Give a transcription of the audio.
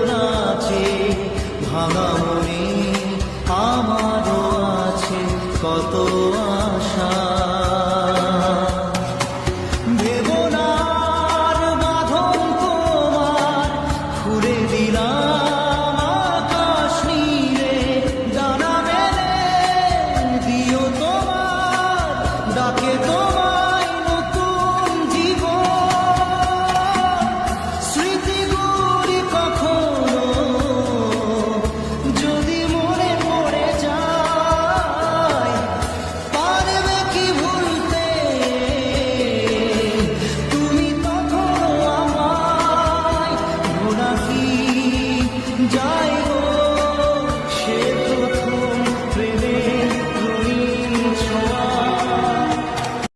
নাচে ভাঙা মনে আমারও আছে কত আশা। ভেবনার বাঁধন তোমার খুলে দিলাম